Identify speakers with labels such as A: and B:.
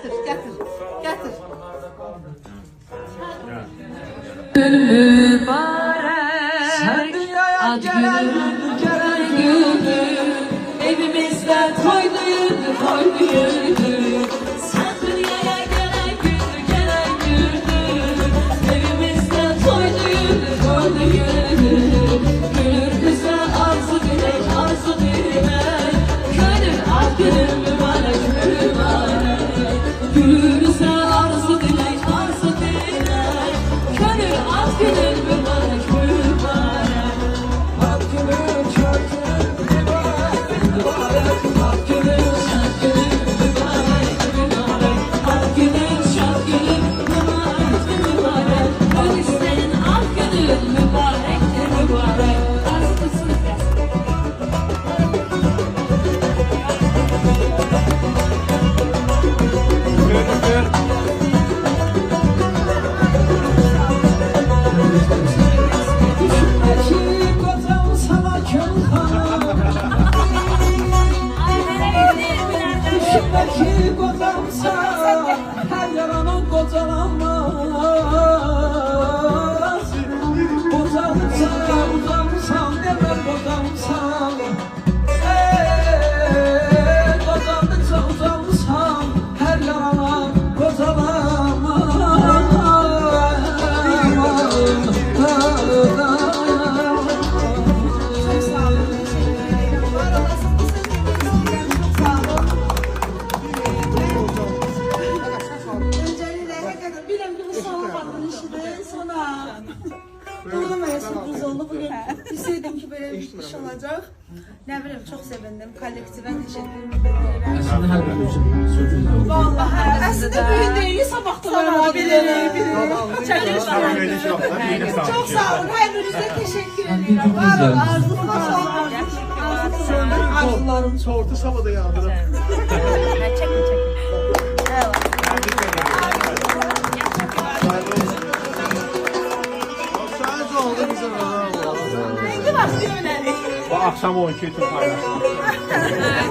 A: getir, getir, getir.
B: Mübarek
A: Sen dünyaya
B: ad
A: gelen
B: günü evimizde toyluydu sen dünyaya gelen günü evimizde toyluydu gülür bize arzu dilek gönül ad günü mübarek gülür bize arzu dilek gönül ad günü mübarek
A: Ad günü, çok mübarek, mübarek, ad günü. Ki kocam sana külhan, ki kocam sana her yaranın kocalanmaz. Kocamsan demem kocamsan, kocamsan her yarana
C: Çok sağ olun, teşekkür ederim. Var olasın, bu sevdiğiniz çok sağ olun. Öncelikle hakikaten bilem ki bu son bakın işidir. Sonra Uğurlamaya sürpriz oldu. Bugün bilseydim ki böyle bir iş olacak. Ne bileyim çok sevindim. Kolektive teşekkür ederim.
D: Aslında her bir sürpriz oldu.
C: Vallahi aslında bugün değil, sabahtan olabilir. Çok sağ olun. Her birinize teşekkür ederim. Var olun. Arzuma sağlık.
A: Arzularım çoğurtu sabada yağdırıp. Sadece oldu bize bana.
C: Hangi vakti önerir?
E: Bu akşam 12 için paylaştım.